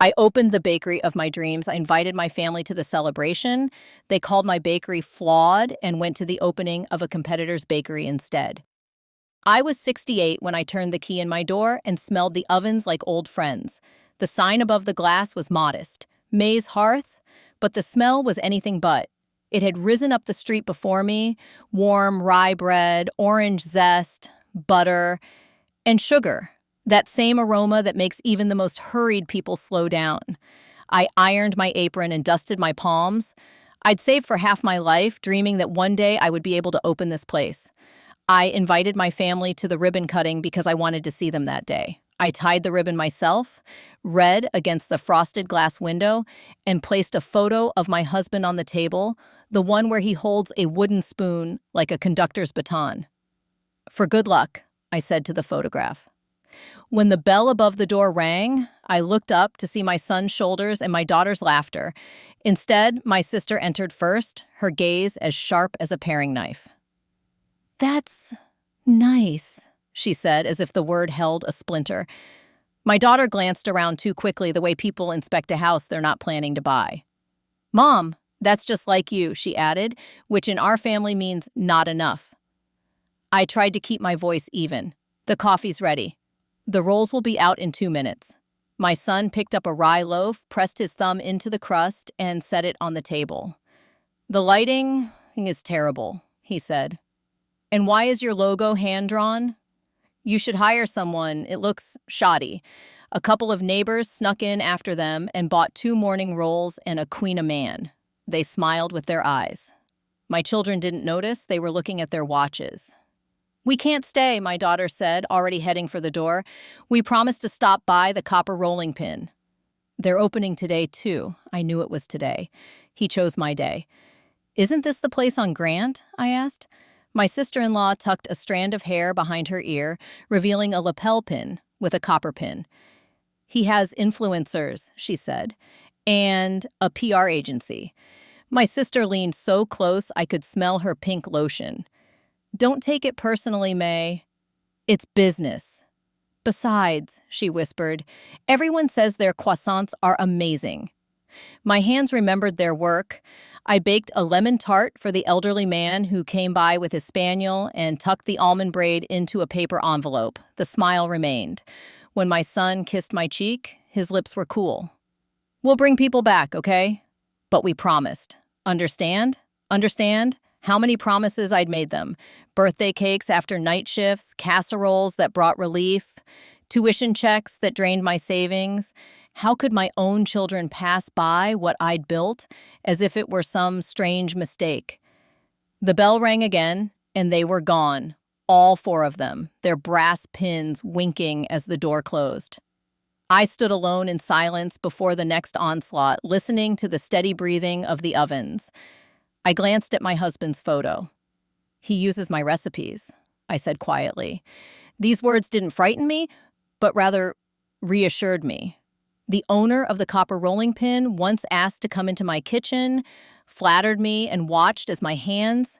I opened the bakery of my dreams. I invited my family to the celebration. They called my bakery flawed and went to the opening of a competitor's bakery instead. I was 68 when I turned the key in my door and smelled the ovens like old friends. The sign above the glass was modest, May's Hearth, but the smell was anything but. It had risen up the street before me, warm rye bread, orange zest, butter, and sugar, that same aroma that makes even the most hurried people slow down. I ironed my apron and dusted my palms. I'd saved for half my life, dreaming that one day I would be able to open this place. I invited my family to the ribbon cutting because I wanted to see them that day. I tied the ribbon myself, red against the frosted glass window, and placed a photo of my husband on the table, the one where he holds a wooden spoon like a conductor's baton. "For good luck," I said to the photograph. When the bell above the door rang, I looked up to see my son's shoulders and my daughter's laughter. Instead, my sister entered first, her gaze as sharp as a paring knife. "That's nice," she said, as if the word held a splinter. My daughter glanced around too quickly, the way people inspect a house they're not planning to buy. "Mom, that's just like you," she added, which in our family means not enough. I tried to keep my voice even. "The coffee's ready. The rolls will be out in 2 minutes." My son picked up a rye loaf, pressed his thumb into the crust, and set it on the table. "The lighting is terrible," he said. "And why is your logo hand-drawn? You should hire someone. It looks shoddy." A couple of neighbors snuck in after them and bought 2 morning rolls and a queen of man. They smiled with their eyes. My children didn't notice. They were looking at their watches. "We can't stay," my daughter said, already heading for the door. "We promised to stop by the copper rolling pin." "They're opening today, too." I knew it was today. He chose my day. "Isn't this the place on Grant?" I asked. My sister-in-law tucked a strand of hair behind her ear, revealing a lapel pin with a copper pin. "He has influencers," she said, "and a PR agency." My sister leaned so close I could smell her pink lotion. "Don't take it personally, May. It's business." "Besides," she whispered, "everyone says their croissants are amazing." My hands remembered their work. I baked a lemon tart for the elderly man who came by with his spaniel and tucked the almond braid into a paper envelope. The smile remained. When my son kissed my cheek, his lips were cool. "We'll bring people back, okay? But we promised. Understand? Understand?" How many promises I'd made them. Birthday cakes after night shifts, casseroles that brought relief, tuition checks that drained my savings. How could my own children pass by what I'd built as if it were some strange mistake? The bell rang again, and they were gone, all 4 of them, their brass pins winking as the door closed. I stood alone in silence before the next onslaught, listening to the steady breathing of the ovens. I glanced at my husband's photo. "He uses my recipes," I said quietly. These words didn't frighten me, but rather reassured me. The owner of the copper rolling pin once asked to come into my kitchen, flattered me, and watched as my hands,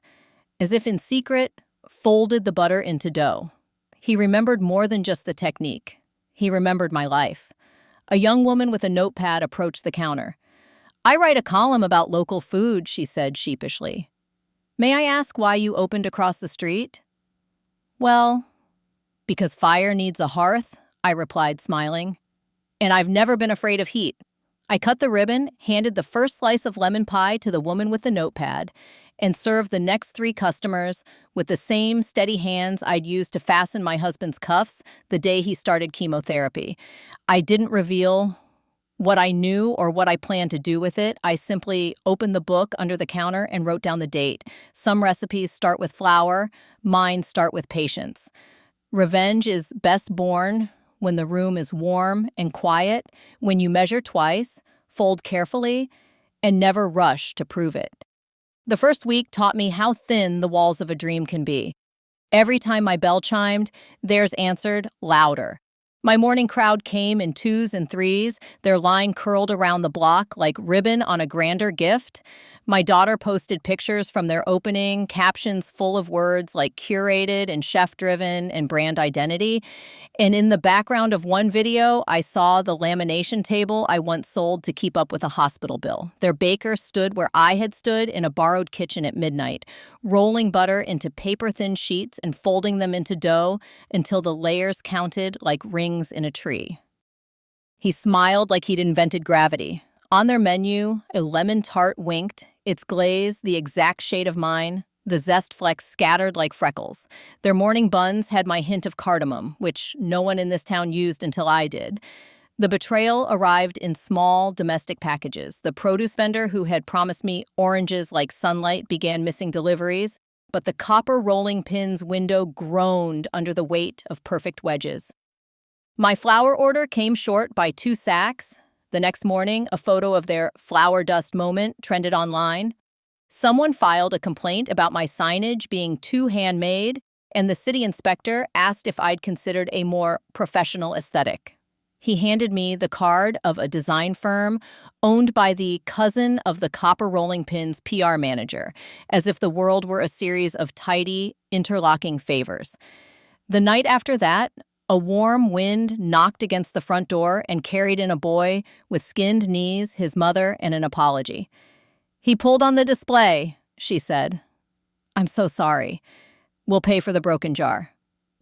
as if in secret, folded the butter into dough. He remembered more than just the technique. He remembered my life. A young woman with a notepad approached the counter. "I write a column about local food," she said sheepishly. "May I ask why you opened across the street?" "Well, because fire needs a hearth," I replied, smiling. "And I've never been afraid of heat." I cut the ribbon, handed the first slice of lemon pie to the woman with the notepad, and served the next 3 customers with the same steady hands I'd used to fasten my husband's cuffs the day he started chemotherapy. I didn't reveal what I knew or what I planned to do with it. I simply opened the book under the counter and wrote down the date. Some recipes start with flour, mine start with patience. Revenge is best born when the room is warm and quiet, when you measure twice, fold carefully, and never rush to prove it. The first week taught me how thin the walls of a dream can be. Every time my bell chimed, theirs answered louder. My morning crowd came in twos and threes, their line curled around the block like ribbon on a grander gift. My daughter posted pictures from their opening, captions full of words like curated and chef-driven and brand identity. And in the background of one video, I saw the lamination table I once sold to keep up with a hospital bill. Their baker stood where I had stood in a borrowed kitchen at midnight, rolling butter into paper-thin sheets and folding them into dough until the layers counted like rings in a tree. He smiled like he'd invented gravity. On their menu, a lemon tart winked, its glaze the exact shade of mine, the zest flecks scattered like freckles. Their morning buns had my hint of cardamom, which no one in this town used until I did. The betrayal arrived in small, domestic packages. The produce vendor who had promised me oranges like sunlight began missing deliveries, but the copper rolling pins window groaned under the weight of perfect wedges. My flour order came short by 2 sacks. The next morning, a photo of their flour dust moment trended online. Someone filed a complaint about my signage being too handmade, and the city inspector asked if I'd considered a more professional aesthetic. He handed me the card of a design firm owned by the cousin of the copper rolling pins PR manager, as if the world were a series of tidy, interlocking favors. The night after that, a warm wind knocked against the front door and carried in a boy with skinned knees, his mother, and an apology. "He pulled on the display," she said. "I'm so sorry. We'll pay for the broken jar."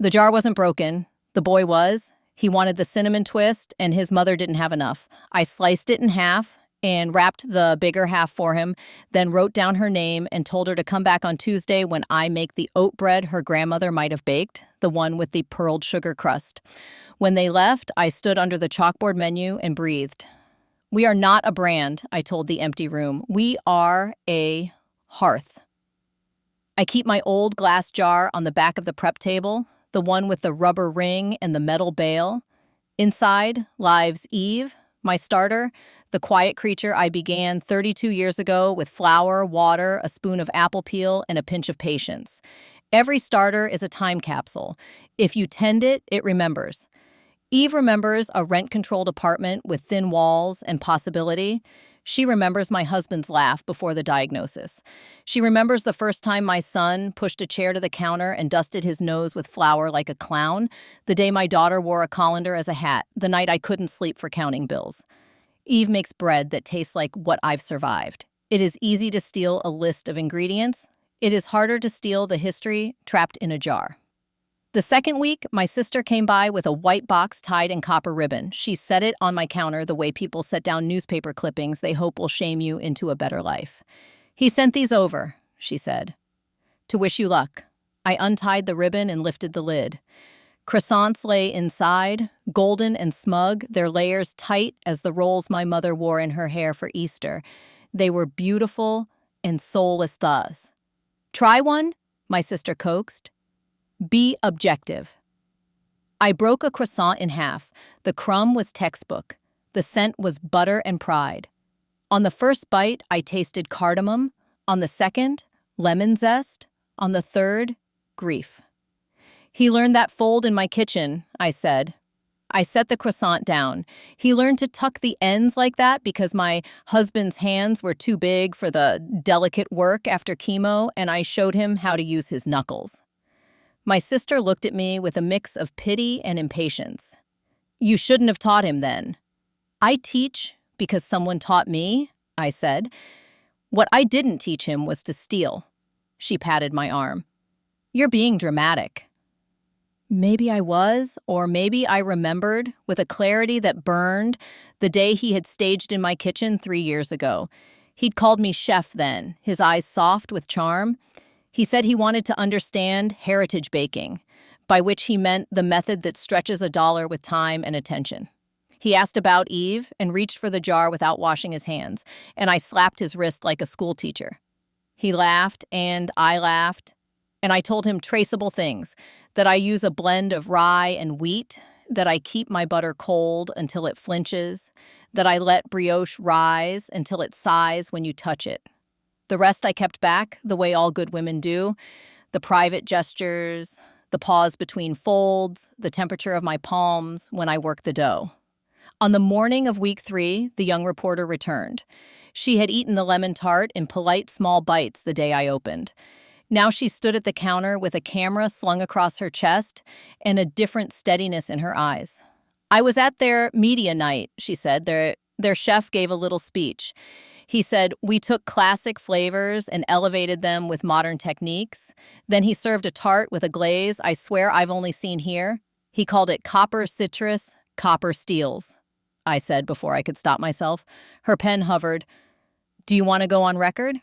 The jar wasn't broken. The boy was. He wanted the cinnamon twist, and his mother didn't have enough. I sliced it in half and wrapped the bigger half for him, then wrote down her name and told her to come back on Tuesday when I make the oat bread her grandmother might have baked, the one with the pearled sugar crust. When they left, I stood under the chalkboard menu and breathed. "We are not a brand," I told the empty room. "We are a hearth." I keep my old glass jar on the back of the prep table, the one with the rubber ring and the metal bail. Inside lives Eve, my starter, the quiet creature I began 32 years ago with flour, water, a spoon of apple peel, and a pinch of patience. Every starter is a time capsule. If you tend it, it remembers. Eve remembers a rent-controlled apartment with thin walls and possibility. She remembers my husband's laugh before the diagnosis. She remembers the first time my son pushed a chair to the counter and dusted his nose with flour like a clown, the day my daughter wore a colander as a hat, the night I couldn't sleep for counting bills. Eve makes bread that tastes like what I've survived. It is easy to steal a list of ingredients. It is harder to steal the history trapped in a jar. The second week, my sister came by with a white box tied in copper ribbon. She set it on my counter the way people set down newspaper clippings they hope will shame you into a better life. "He sent these over," she said, "to wish you luck." I untied the ribbon and lifted the lid. Croissants lay inside, golden and smug, their layers tight as the rolls my mother wore in her hair for Easter. They were beautiful and soulless thus. "Try one," my sister coaxed. "Be objective." I broke a croissant in half. The crumb was textbook. The scent was butter and pride. On the first bite, I tasted cardamom. On the second, lemon zest. On the third, grief. "He learned that fold in my kitchen," I said. I set the croissant down. "He learned to tuck the ends like that because my husband's hands were too big for the delicate work after chemo, and I showed him how to use his knuckles." My sister looked at me with a mix of pity and impatience. "You shouldn't have taught him then." "I teach because someone taught me," I said. "What I didn't teach him was to steal." She patted my arm. "You're being dramatic." Maybe I was, or maybe I remembered, with a clarity that burned, the day he had staged in my kitchen 3 years ago. He'd called me chef then, his eyes soft with charm. He said he wanted to understand heritage baking, by which he meant the method that stretches a dollar with time and attention. He asked about Eve and reached for the jar without washing his hands, and I slapped his wrist like a schoolteacher. He laughed, and I laughed, and I told him traceable things, that I use a blend of rye and wheat, that I keep my butter cold until it flinches, that I let brioche rise until it sighs when you touch it. The rest I kept back, the way all good women do, the private gestures, the pause between folds, the temperature of my palms when I work the dough. On the morning of week 3, the young reporter returned. She had eaten the lemon tart in polite small bites the day I opened. Now she stood at the counter with a camera slung across her chest and a different steadiness in her eyes. I was at their media night, she said. Their chef gave a little speech. He said, "We took classic flavors and elevated them with modern techniques." Then he served a tart with a glaze I swear I've only seen here. He called it copper citrus, copper steels, I said before I could stop myself. Her pen hovered. "Do you want to go on record?"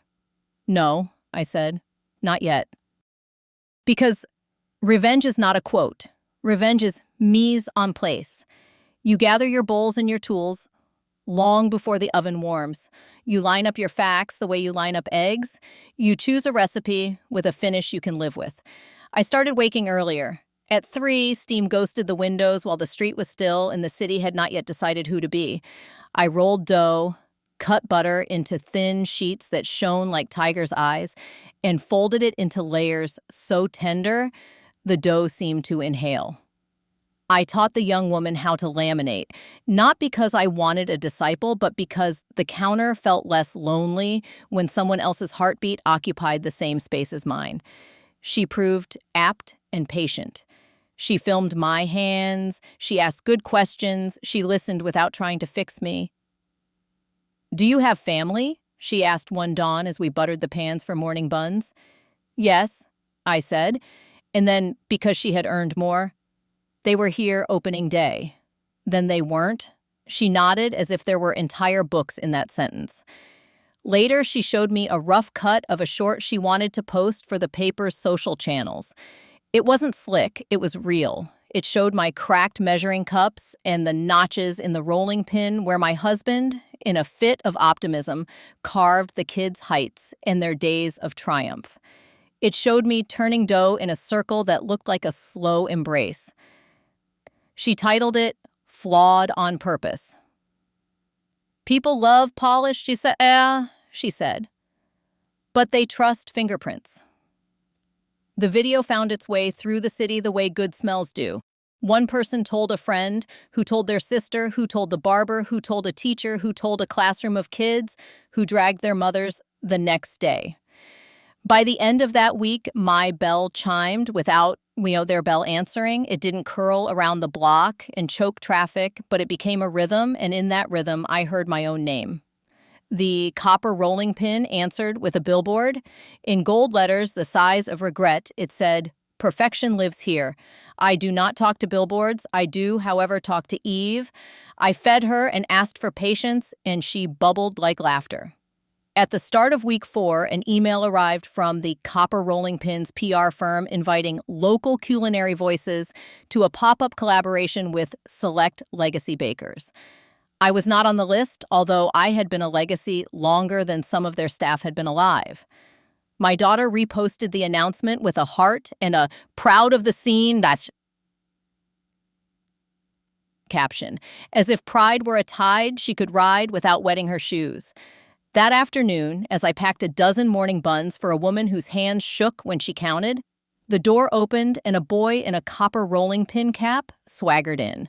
"No," I said. "Not yet." Because revenge is not a quote. Revenge is mise en place. You gather your bowls and your tools long before the oven warms. You line up your facts the way you line up eggs. You choose a recipe with a finish you can live with. I started waking earlier. At 3, steam ghosted the windows while the street was still and the city had not yet decided who to be. I rolled dough, cut butter into thin sheets that shone like tiger's eyes, and folded it into layers so tender the dough seemed to inhale. I taught the young woman how to laminate, not because I wanted a disciple, but because the counter felt less lonely when someone else's heartbeat occupied the same space as mine. She proved apt and patient. She filmed my hands, she asked good questions, she listened without trying to fix me. "Do you have family?" she asked one dawn as we buttered the pans for morning buns. "Yes," I said, and then, because she had earned more, "They were here opening day." "Then they weren't?" She nodded as if there were entire books in that sentence. Later, she showed me a rough cut of a short she wanted to post for the paper's social channels. It wasn't slick, it was real. It showed my cracked measuring cups and the notches in the rolling pin where my husband, in a fit of optimism, carved the kids' heights and their days of triumph. It showed me turning dough in a circle that looked like a slow embrace. She titled it, "Flawed on Purpose." "People love polish," she said, "but they trust fingerprints." The video found its way through the city the way good smells do. One person told a friend, who told their sister, who told the barber, who told a teacher, who told a classroom of kids, who dragged their mothers the next day. By the end of that week, my bell chimed without, their bell answering. It didn't curl around the block and choke traffic, but it became a rhythm, and in that rhythm, I heard my own name. The copper rolling pin answered with a billboard. In gold letters the size of regret, it said, "Perfection lives here. I do not talk to billboards. I do, however, talk to Eve." I fed her and asked for patience, and she bubbled like laughter. At the start of week 4, an email arrived from the Copper Rolling Pins PR firm inviting local culinary voices to a pop-up collaboration with select legacy bakers. I was not on the list, although I had been a legacy longer than some of their staff had been alive. My daughter reposted the announcement with a heart and a "proud of the scene" caption, as if pride were a tide she could ride without wetting her shoes. That afternoon, as I packed a dozen morning buns for a woman whose hands shook when she counted, the door opened and a boy in a copper rolling pin cap swaggered in.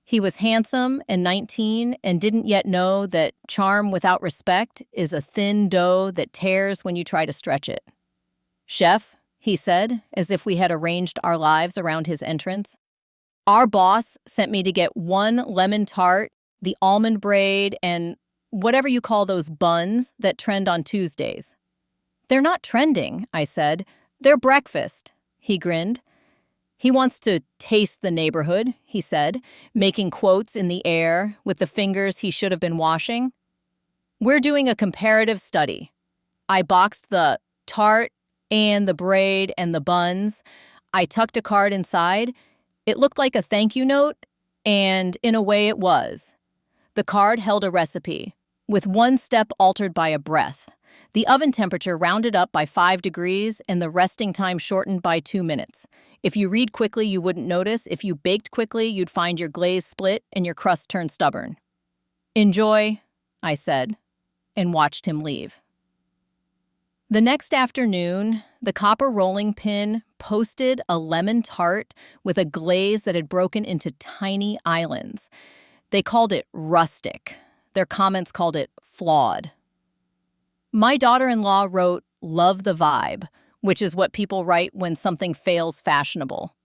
He was handsome and 19 and didn't yet know that charm without respect is a thin dough that tears when you try to stretch it. "Chef," he said, as if we had arranged our lives around his entrance, "our boss sent me to get 1 lemon tart, the almond braid, and whatever you call those buns that trend on Tuesdays." "They're not trending," I said. "They're breakfast." He grinned. "He wants to taste the neighborhood," he said, making quotes in the air with the fingers he should have been washing. "We're doing a comparative study." I boxed the tart and the braid and the buns. I tucked a card inside. It looked like a thank you note, and in a way it was. The card held a recipe, with one step altered by a breath. The oven temperature rounded up by 5 degrees and the resting time shortened by 2 minutes. If you read quickly, you wouldn't notice. If you baked quickly, you'd find your glaze split and your crust turn stubborn. "Enjoy," I said, and watched him leave. The next afternoon, the copper rolling pin posted a lemon tart with a glaze that had broken into tiny islands. They called it rustic. Their comments called it flawed. My daughter-in-law wrote, "Love the vibe," which is what people write when something fails fashionable.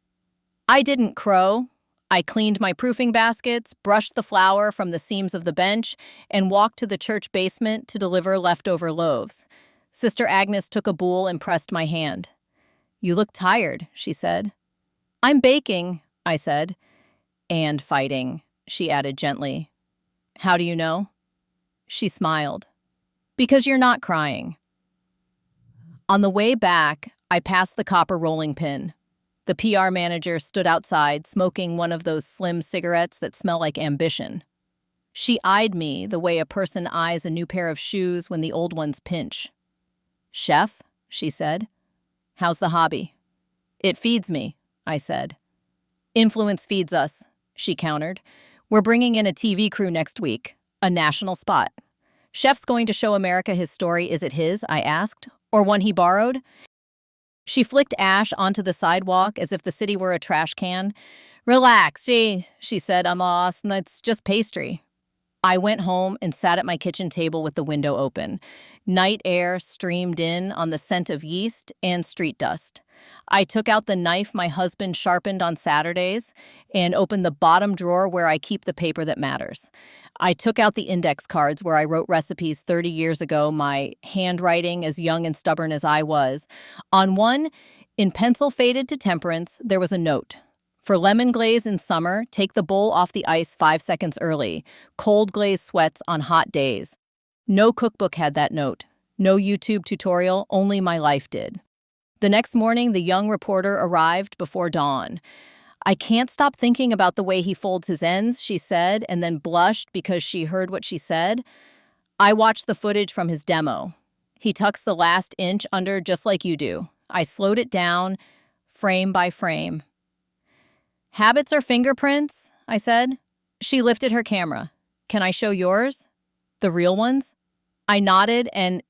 I didn't crow. I cleaned my proofing baskets, brushed the flour from the seams of the bench, and walked to the church basement to deliver leftover loaves. Sister Agnes took a bowl and pressed my hand. "You look tired," she said. "I'm baking," I said. "And fighting," she added gently. "How do you know?" She smiled. "Because you're not crying." On the way back, I passed the copper rolling pin. The PR manager stood outside, smoking one of those slim cigarettes that smell like ambition. She eyed me the way a person eyes a new pair of shoes when the old ones pinch. "Chef," she said, "how's the hobby?" "It feeds me," I said. "Influence feeds us," she countered. "We're bringing in a TV crew next week, a national spot." "Chef's going to show America his story. Is it his?" I asked. "Or one he borrowed?" She flicked ash onto the sidewalk as if the city were a trash can. "Relax, she said. "I'm lost, and it's just pastry." I went home and sat at my kitchen table with the window open. Night air streamed in on the scent of yeast and street dust. I took out the knife my husband sharpened on Saturdays and opened the bottom drawer where I keep the paper that matters. I took out the index cards where I wrote recipes 30 years ago, my handwriting as young and stubborn as I was. On one, in pencil faded to temperance, there was a note. "For lemon glaze in summer, take the bowl off the ice 5 seconds early. Cold glaze sweats on hot days." No cookbook had that note. No YouTube tutorial, only my life did. The next morning, the young reporter arrived before dawn. "I can't stop thinking about the way he folds his ends," she said, and then blushed because she heard what she said. "I watched the footage from his demo. He tucks the last inch under just like you do." I slowed it down, frame by frame. "Habits are fingerprints," I said. She lifted her camera. "Can I show yours? The real ones?" I nodded and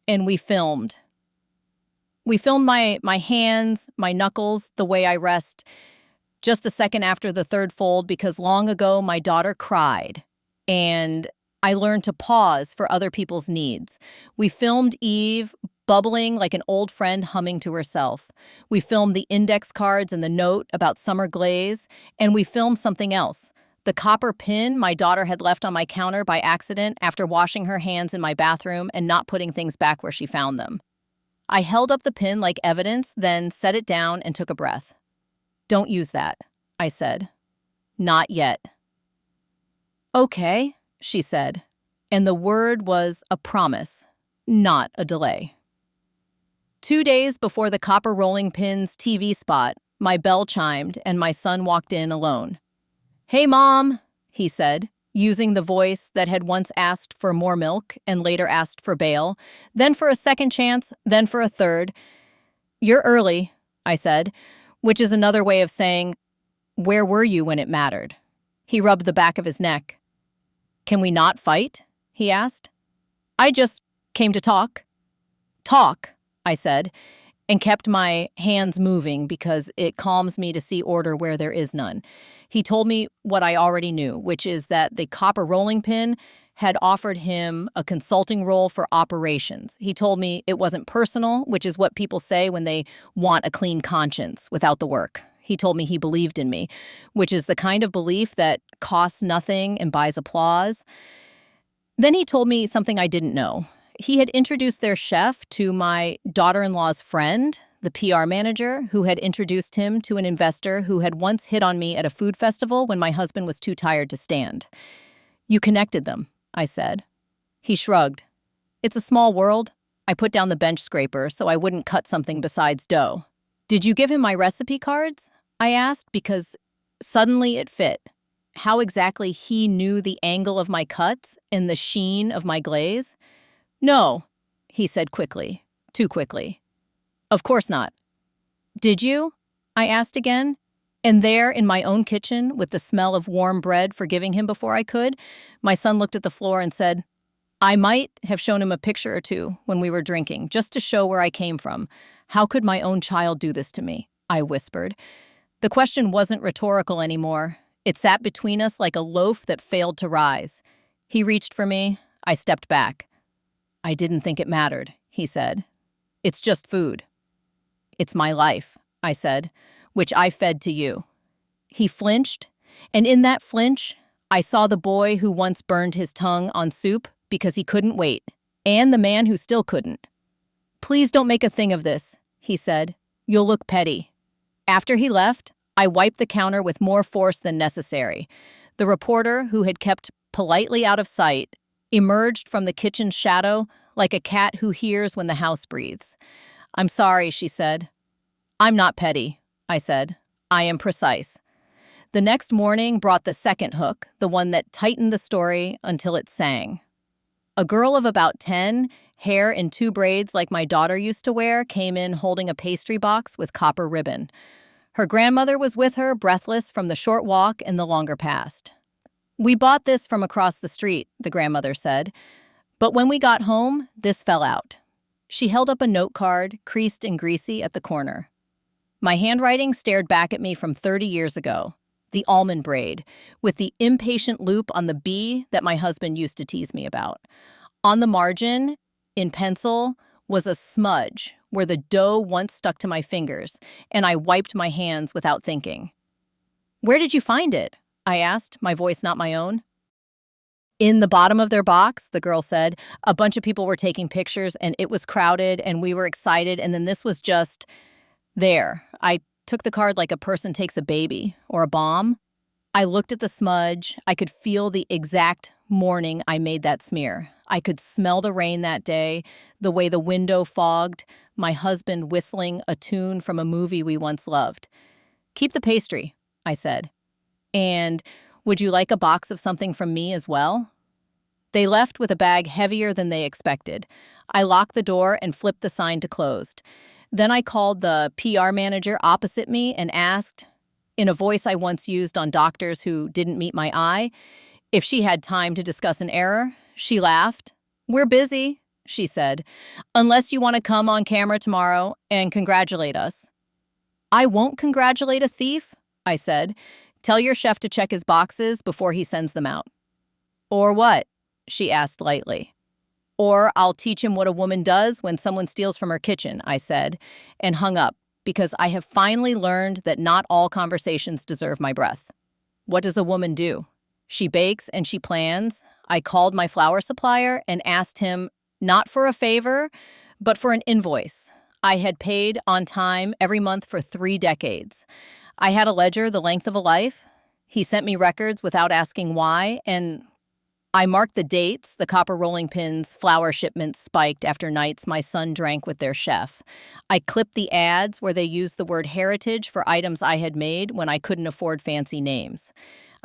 we filmed. We filmed my hands, my knuckles, the way I rest. Just a second after the third fold, because long ago my daughter cried, and I learned to pause for other people's needs. We filmed Eve bubbling like an old friend humming to herself. We filmed the index cards and the note about summer glaze, and we filmed something else. The copper pin my daughter had left on my counter by accident after washing her hands in my bathroom and not putting things back where she found them. I held up the pin like evidence, then set it down and took a breath. "Don't use that," I said. "Not yet." "Okay," she said, and the word was a promise, not a delay. 2 days before the copper rolling pin's TV spot, my bell chimed and my son walked in alone. "Hey, Mom," he said, using the voice that had once asked for more milk and later asked for bail, then for a second chance, then for a third. "You're early," I said, which is another way of saying, "Where were you when it mattered?" He rubbed the back of his neck. "Can we not fight?" he asked. "I just came to talk." "Talk," I said, and kept my hands moving because it calms me to see order where there is none. He told me what I already knew, which is that the copper rolling pin had offered him a consulting role for operations. He told me it wasn't personal, which is what people say when they want a clean conscience without the work. He told me he believed in me, which is the kind of belief that costs nothing and buys applause. Then he told me something I didn't know. He had introduced their chef to my daughter-in-law's friend, the PR manager, who had introduced him to an investor who had once hit on me at a food festival when my husband was too tired to stand. "You connected them," I said. He shrugged. "It's a small world." I put down the bench scraper so I wouldn't cut something besides dough. "Did you give him my recipe cards?" I asked, because suddenly it fit. How exactly he knew the angle of my cuts and the sheen of my glaze? "No," he said quickly, too quickly. "Of course not." "Did you?" I asked again. And there, in my own kitchen, with the smell of warm bread forgiving him before I could, my son looked at the floor and said, "I might have shown him a picture or two when we were drinking, just to show where I came from, How could my own child do this to me? I whispered. The question wasn't rhetorical anymore. It sat between us like a loaf that failed to rise. He reached for me. I stepped back. I didn't think it mattered, he said. It's just food. It's my life, I said, which I fed to you. He flinched, and in that flinch, I saw the boy who once burned his tongue on soup because he couldn't wait, and the man who still couldn't. Please don't make a thing of this, he said. You'll look petty. After he left, I wiped the counter with more force than necessary. The reporter, who had kept politely out of sight, emerged from the kitchen's shadow like a cat who hears when the house breathes. I'm sorry, she said. I'm not petty, I said. I am precise. The next morning brought the second hook, the one that tightened the story until it sang. A girl of about 10, hair in 2 braids like my daughter used to wear, came in holding a pastry box with copper ribbon. Her grandmother was with her, breathless from the short walk in the longer past. We bought this from across the street, the grandmother said. But when we got home, this fell out. She held up a note card, creased and greasy, at the corner. My handwriting stared back at me from 30 years ago. The almond braid, with the impatient loop on the B that my husband used to tease me about. On the margin, in pencil, was a smudge where the dough once stuck to my fingers, and I wiped my hands without thinking. Where did you find it? I asked, my voice not my own. In the bottom of their box, the girl said. A bunch of people were taking pictures, and it was crowded, and we were excited, and then this was just there. I took the card like a person takes a baby or a bomb. I looked at the smudge. I could feel the exact morning I made that smear. I could smell the rain that day, the way the window fogged, my husband whistling a tune from a movie we once loved. Keep the pastry, I said. And would you like a box of something from me as well? They left with a bag heavier than they expected. I locked the door and flipped the sign to closed. Then I called the PR manager opposite me and asked, in a voice I once used on doctors who didn't meet my eye, if she had time to discuss an error. She laughed. We're busy, she said, unless you want to come on camera tomorrow and congratulate us. I won't congratulate a thief, I said. Tell your chef to check his boxes before he sends them out. Or what? She asked lightly. Or I'll teach him what a woman does when someone steals from her kitchen, I said, and hung up, because I have finally learned that not all conversations deserve my breath. What does a woman do? She bakes and she plans. I called my flour supplier and asked him not for a favor, but for an invoice. I had paid on time every month for 3 decades. I had a ledger the length of a life. He sent me records without asking why, and I marked the dates. The copper rolling pins, flour shipments spiked after nights my son drank with their chef. I clipped the ads where they used the word heritage for items I had made when I couldn't afford fancy names.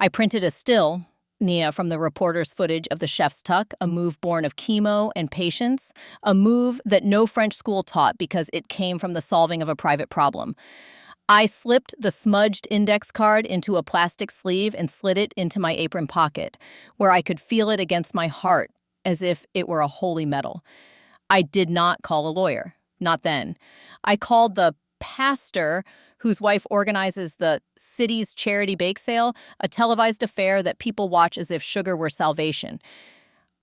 I printed a still, Nia, from the reporter's footage of the chef's tuck, a move born of chemo and patience, a move that no French school taught because it came from the solving of a private problem. I slipped the smudged index card into a plastic sleeve and slid it into my apron pocket, where I could feel it against my heart as if it were a holy metal. I did not call a lawyer, not then. I called the pastor whose wife organizes the city's charity bake sale, a televised affair that people watch as if sugar were salvation.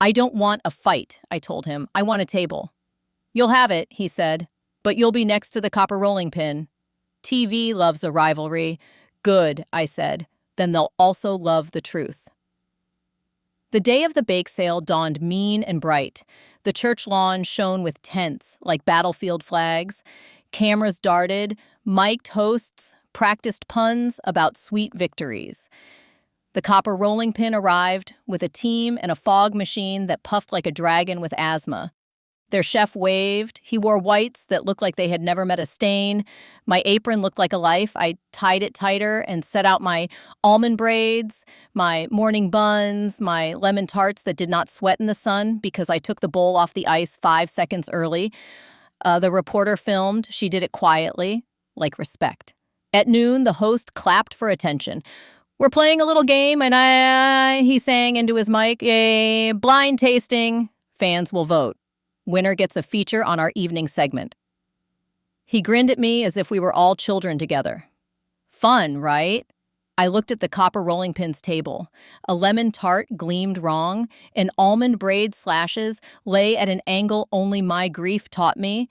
I don't want a fight, I told him. I want a table. You'll have it, he said, but you'll be next to the copper rolling pin. TV loves a rivalry. Good, I said. Then they'll also love the truth. The day of the bake sale dawned mean and bright. The church lawn shone with tents like battlefield flags. Cameras darted, mic'd hosts practiced puns about sweet victories. The copper rolling pin arrived with a team and a fog machine that puffed like a dragon with asthma. Their chef waved. He wore whites that looked like they had never met a stain. My apron looked like a life. I tied it tighter and set out my almond braids, my morning buns, my lemon tarts that did not sweat in the sun because I took the bowl off the ice 5 seconds early. The reporter filmed. She did it quietly, like respect. At noon, the host clapped for attention. We're playing a little game, and he sang into his mic, a blind tasting. Fans will vote. Winner gets a feature on our evening segment. He grinned at me as if we were all children together. Fun, right? I looked at the copper rolling pins table. A lemon tart gleamed wrong, and almond braid slashes lay at an angle only my grief taught me.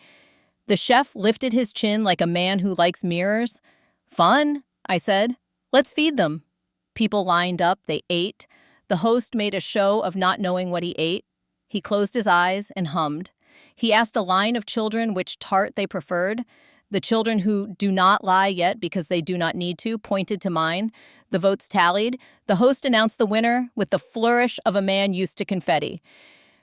The chef lifted his chin like a man who likes mirrors. Fun, I said. Let's feed them. People lined up, they ate. The host made a show of not knowing what he ate. He closed his eyes and hummed. He asked a line of children which tart they preferred. The children who do not lie yet because they do not need to pointed to mine. The votes tallied. The host announced the winner with the flourish of a man used to confetti.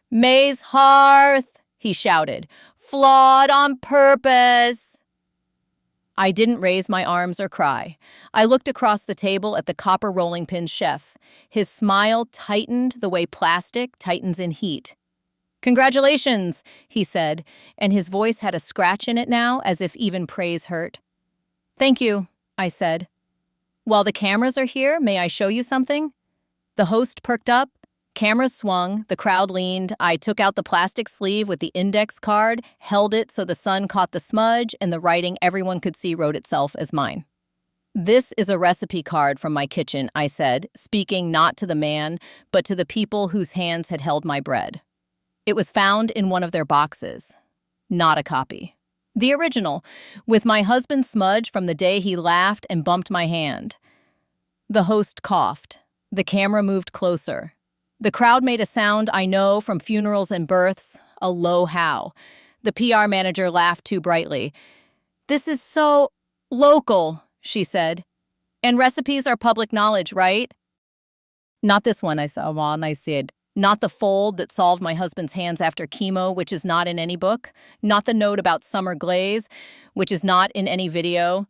May's hearth, he shouted. Flawed on purpose. I didn't raise my arms or cry. I looked across the table at the copper rolling pin chef. His smile tightened the way plastic tightens in heat. Congratulations, he said, and his voice had a scratch in it now, as if even praise hurt. Thank you, I said. While the cameras are here, may I show you something? The host perked up. Cameras swung, the crowd leaned. I took out the plastic sleeve with the index card, held it so the sun caught the smudge, and the writing everyone could see wrote itself as mine. This is a recipe card from my kitchen, I said, speaking not to the man, but to the people whose hands had held my bread. It was found in one of their boxes. Not a copy. The original, with my husband's smudge from the day he laughed and bumped my hand. The host coughed. The camera moved closer. The crowd made a sound I know from funerals and births, a low howl. The PR manager laughed too brightly. This is so local, she said. And recipes are public knowledge, right? Not this one, I said. Not the fold that solved my husband's hands after chemo, which is not in any book. Not the note about summer glaze, which is not in any video.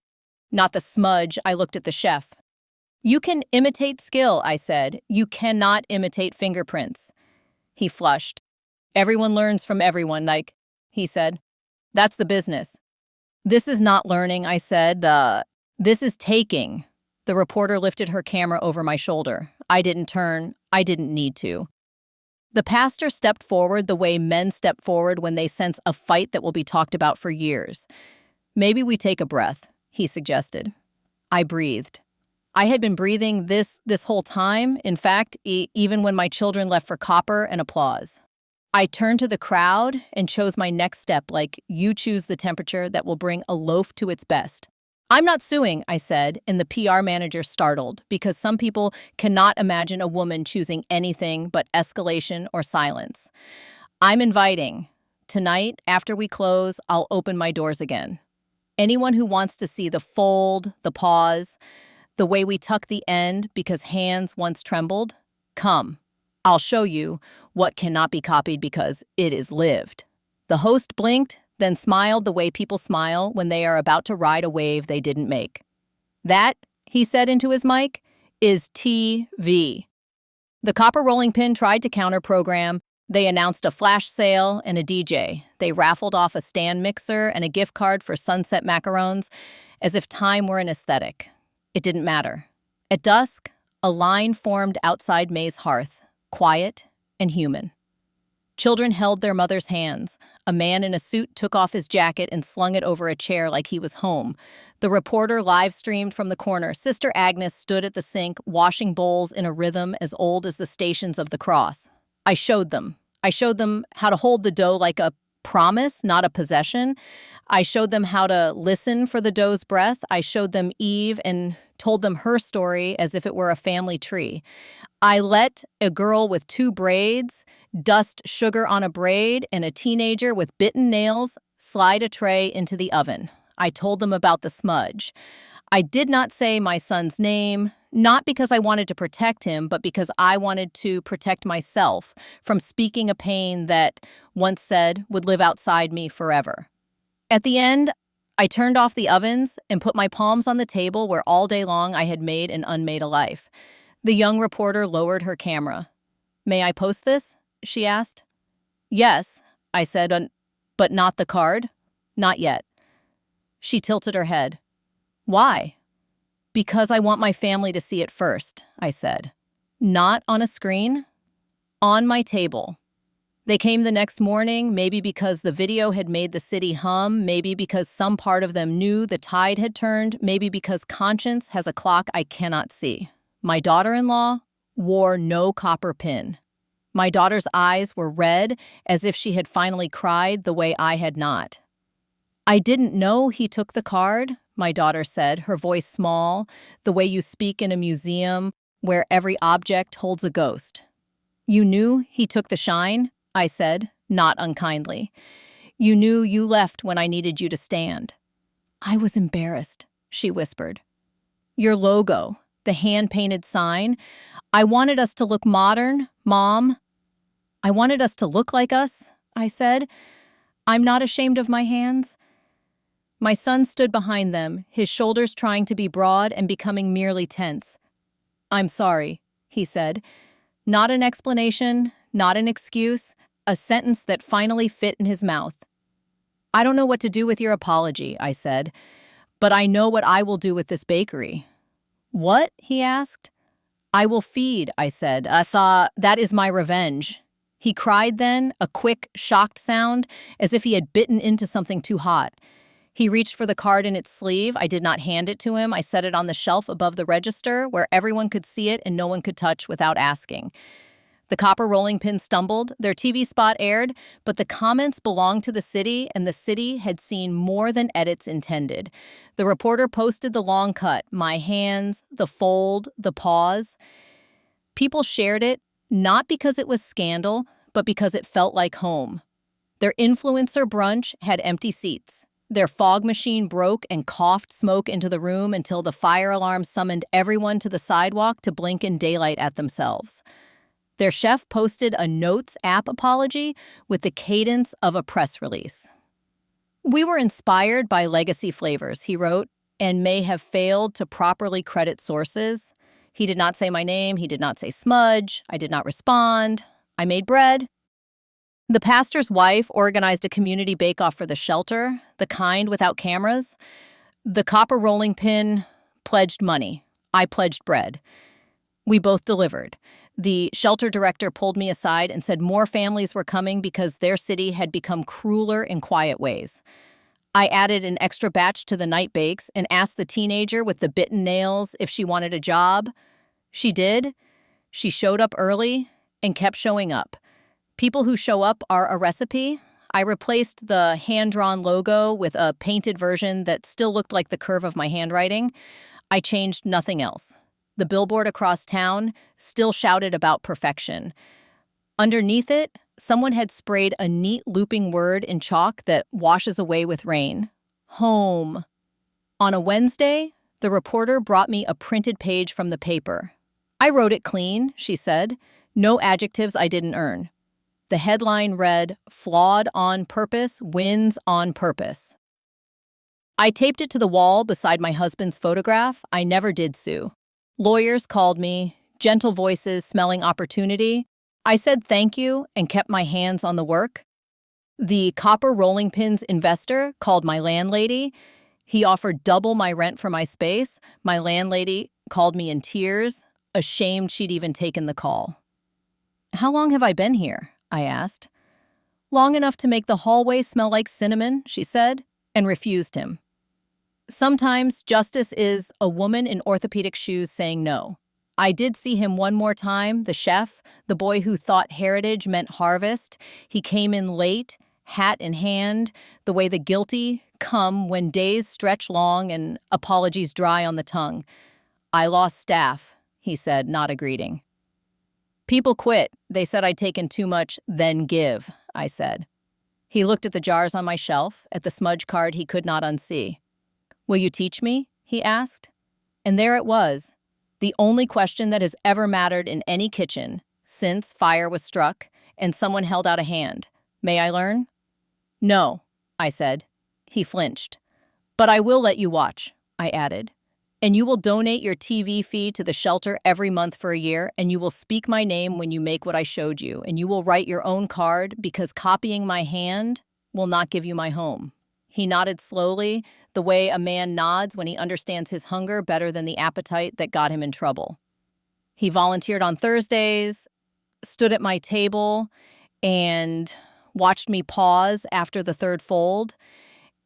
Not the smudge, I looked at the chef. You can imitate skill, I said. You cannot imitate fingerprints. He flushed. Everyone learns from everyone, he said. That's the business. This is not learning, I said. This is taking. The reporter lifted her camera over my shoulder. I didn't turn. I didn't need to. The pastor stepped forward the way men step forward when they sense a fight that will be talked about for years. Maybe we take a breath, he suggested. I breathed. I had been breathing this whole time, in fact, even when my children left for copper and applause. I turned to the crowd and chose my next step like you choose the temperature that will bring a loaf to its best. I'm not suing, I said, and the PR manager startled because some people cannot imagine a woman choosing anything but escalation or silence. I'm inviting. Tonight, after we close, I'll open my doors again. Anyone who wants to see the fold, the pause, the way we tuck the end because hands once trembled, come. I'll show you what cannot be copied because it is lived. The host blinked, then smiled the way people smile when they are about to ride a wave they didn't make. That, he said into his mic, is TV. The copper rolling pin tried to counter-program. They announced a flash sale and a DJ. They raffled off a stand mixer and a gift card for Sunset macarons, as if time were an aesthetic. It didn't matter. At dusk, a line formed outside May's hearth, quiet and human. Children held their mother's hands. A man in a suit took off his jacket and slung it over a chair like he was home. The reporter live-streamed from the corner. Sister Agnes stood at the sink, washing bowls in a rhythm as old as the Stations of the Cross. I showed them. I showed them how to hold the dough like a promise, not a possession. I showed them how to listen for the dough's breath. I showed them Eve and told them her story as if it were a family tree. I let a girl with 2 braids dust sugar on a braid and a teenager with bitten nails slide a tray into the oven. I told them about the smudge. I did not say my son's name, not because I wanted to protect him, but because I wanted to protect myself from speaking a pain that, once said, would live outside me forever. At the end, I turned off the ovens and put my palms on the table where all day long I had made and unmade a life. The young reporter lowered her camera. May I post this? She asked. Yes, I said, but not the card? Not yet. She tilted her head. Why? Because I want my family to see it first, I said. Not on a screen, on my table. They came the next morning, maybe because the video had made the city hum, maybe because some part of them knew the tide had turned, maybe because conscience has a clock I cannot see. My daughter-in-law wore no copper pin. My daughter's eyes were red, as if she had finally cried the way I had not. "I didn't know he took the card," my daughter said, her voice small, the way you speak in a museum where every object holds a ghost. "You knew he took the shine?" I said, not unkindly. "You knew you left when I needed you to stand." "I was embarrassed," she whispered. "Your logo, the hand-painted sign. I wanted us to look modern, Mom." "I wanted us to look like us," I said. "I'm not ashamed of my hands." My son stood behind them, his shoulders trying to be broad and becoming merely tense. "I'm sorry," he said. Not an explanation, not an excuse, a sentence that finally fit in his mouth. "I don't know what to do with your apology," I said, "but I know what I will do with this bakery." "What?" he asked. "I will feed," I said. That is my revenge." He cried then, a quick, shocked sound, as if he had bitten into something too hot. He reached for the card in its sleeve. I did not hand it to him. I set it on the shelf above the register, where everyone could see it and no one could touch without asking. The copper rolling pin stumbled, their TV spot aired, but the comments belonged to the city, and the city had seen more than edits intended. The reporter posted the long cut, my hands, the fold, the pause. People shared it, not because it was scandal, but because it felt like home. Their influencer brunch had empty seats. Their fog machine broke and coughed smoke into the room until the fire alarm summoned everyone to the sidewalk to blink in daylight at themselves. Their chef posted a Notes app apology with the cadence of a press release. "We were inspired by legacy flavors," he wrote, "and may have failed to properly credit sources." He did not say my name. He did not say smudge. I did not respond. I made bread. The pastor's wife organized a community bake-off for the shelter, the kind without cameras. The copper rolling pin pledged money. I pledged bread. We both delivered. The shelter director pulled me aside and said more families were coming because their city had become crueler in quiet ways. I added an extra batch to the night bakes and asked the teenager with the bitten nails if she wanted a job. She did. She showed up early and kept showing up. People who show up are a recipe. I replaced the hand-drawn logo with a painted version that still looked like the curve of my handwriting. I changed nothing else. The billboard across town still shouted about perfection. Underneath it, someone had sprayed a neat looping word in chalk that washes away with rain. Home. On a Wednesday, the reporter brought me a printed page from the paper. I wrote it clean, she said. No adjectives I didn't earn. The headline read, "Flawed on purpose wins on purpose." I taped it to the wall beside my husband's photograph. I never did sue. Lawyers called me, gentle voices smelling opportunity. I said thank you and kept my hands on the work. The copper rolling pins investor called my landlady. He offered double my rent for my space. My landlady called me in tears, ashamed she'd even taken the call. "How long have I been here?" I asked. "Long enough to make the hallway smell like cinnamon," she said, and refused him. Sometimes justice is a woman in orthopedic shoes saying no. I did see him one more time, the chef, the boy who thought heritage meant harvest. He came in late, hat in hand, the way the guilty come when days stretch long and apologies dry on the tongue. "I lost staff," he said, not a greeting. "People quit. They said I'd taken too much, then give," I said. He looked at the jars on my shelf, at the smudge card he could not unsee. "Will you teach me?" he asked. And there it was, the only question that has ever mattered in any kitchen since fire was struck and someone held out a hand. "May I learn?" "No," I said. He flinched. "But I will let you watch," I added. "And you will donate your TV fee to the shelter every month for a year, and you will speak my name when you make what I showed you, and you will write your own card because copying my hand will not give you my home." He nodded slowly, the way a man nods when he understands his hunger better than the appetite that got him in trouble. He volunteered on Thursdays, stood at my table, and watched me pause after the third fold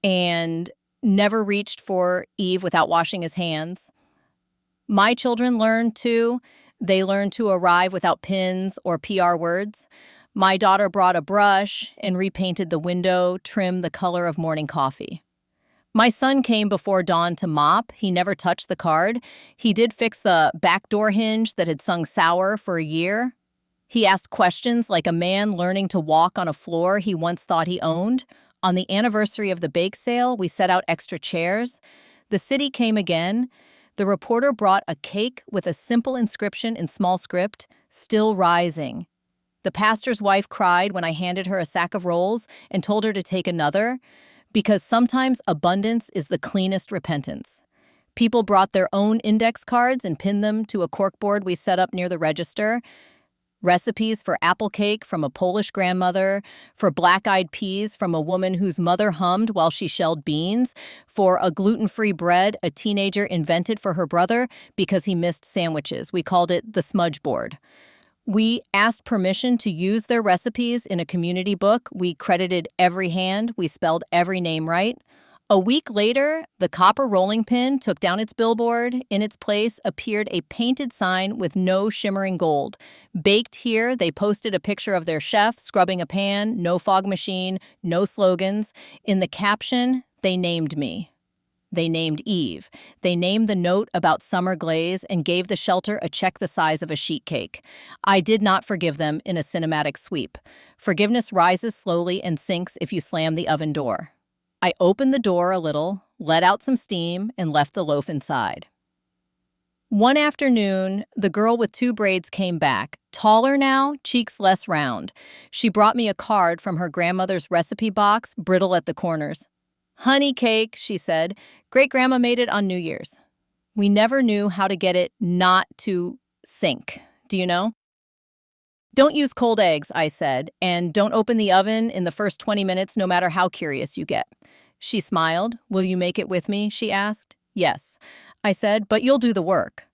and never reached for Eve without washing his hands. My children learned too. They learned to arrive without pins or PR words. My daughter brought a brush and repainted the window trim the color of morning coffee. My son came before dawn to mop. He never touched the card. He did fix the back door hinge that had sung sour for a year. He asked questions like a man learning to walk on a floor he once thought he owned. On the anniversary of the bake sale, we set out extra chairs. The city came again. The reporter brought a cake with a simple inscription in small script, "Still rising." The pastor's wife cried when I handed her a sack of rolls and told her to take another, because sometimes abundance is the cleanest repentance. People brought their own index cards and pinned them to a corkboard we set up near the register. Recipes for apple cake from a Polish grandmother, for black-eyed peas from a woman whose mother hummed while she shelled beans, for a gluten-free bread a teenager invented for her brother because he missed sandwiches. We called it the smudge board. We asked permission to use their recipes in a community book. We credited every hand. We spelled every name right. A week later, the copper rolling pin took down its billboard. In its place appeared a painted sign with no shimmering gold. Baked here, they posted a picture of their chef scrubbing a pan, no fog machine, no slogans. In the caption, they named me. They named Eve. They named the note about summer glaze and gave the shelter a check the size of a sheet cake. I did not forgive them in a cinematic sweep. Forgiveness rises slowly and sinks if you slam the oven door. I opened the door a little, let out some steam, and left the loaf inside. One afternoon, the girl with 2 braids came back, taller now, cheeks less round. She brought me a card from her grandmother's recipe box, brittle at the corners. "Honey cake," she said. "Great-grandma made it on New Year's." We never knew how to get it not to sink. Do you know? "Don't use cold eggs," I said, "and don't open the oven in the first 20 minutes no matter how curious you get." She smiled. "Will you make it with me?" she asked. "Yes," I said, "but you'll do the work."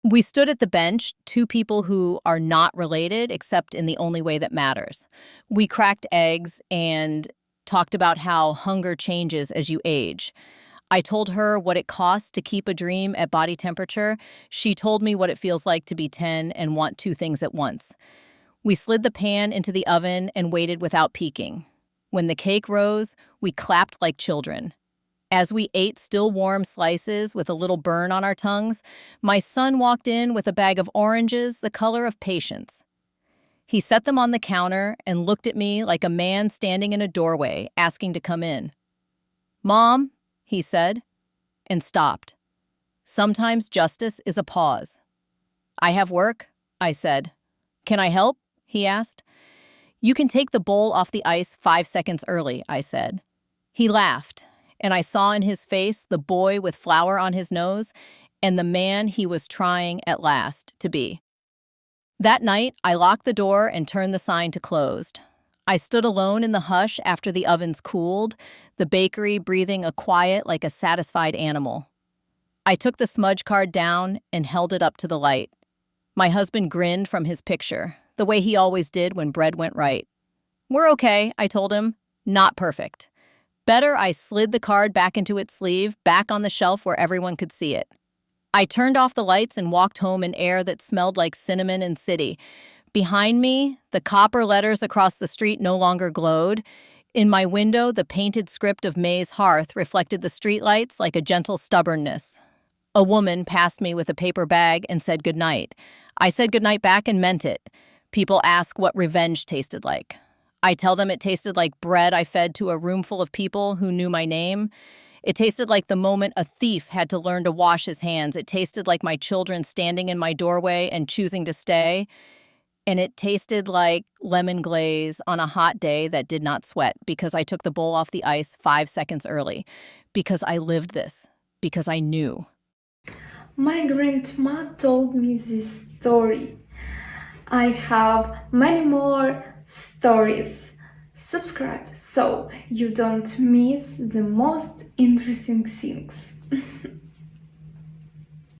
We stood at the bench, 2 people who are not related except in the only way that matters. We cracked eggs and talked about how hunger changes as you age. I told her what it costs to keep a dream at body temperature. She told me what it feels like to be 10 and want 2 things at once. We slid the pan into the oven and waited without peeking. When the cake rose, we clapped like children. As we ate still warm slices with a little burn on our tongues, my son walked in with a bag of oranges the color of patience. He set them on the counter and looked at me like a man standing in a doorway asking to come in. "Mom," he said, and stopped. Sometimes justice is a pause. "I have work," I said. "Can I help?" he asked. "You can take the bowl off the ice 5 seconds early," I said. He laughed, and I saw in his face the boy with flour on his nose and the man he was trying at last to be. That night, I locked the door and turned the sign to closed. I stood alone in the hush after the ovens cooled, the bakery breathing a quiet like a satisfied animal. I took the smudge card down and held it up to the light. My husband grinned from his picture, the way he always did when bread went right. "We're okay," I told him. "Not perfect." Better I slid the card back into its sleeve, back on the shelf where everyone could see it. I turned off the lights and walked home in air that smelled like cinnamon and city. Behind me, the copper letters across the street no longer glowed. In my window, the painted script of May's hearth reflected the streetlights like a gentle stubbornness. A woman passed me with a paper bag and said goodnight. I said goodnight back and meant it. People ask what revenge tasted like. I tell them it tasted like bread I fed to a room full of people who knew my name. It tasted like the moment a thief had to learn to wash his hands. It tasted like my children standing in my doorway and choosing to stay. And it tasted like lemon glaze on a hot day that did not sweat because I took the bowl off the ice 5 seconds early. Because I lived this. Because I knew. My grandma told me this story. I have many more stories. Subscribe so you don't miss the most interesting things.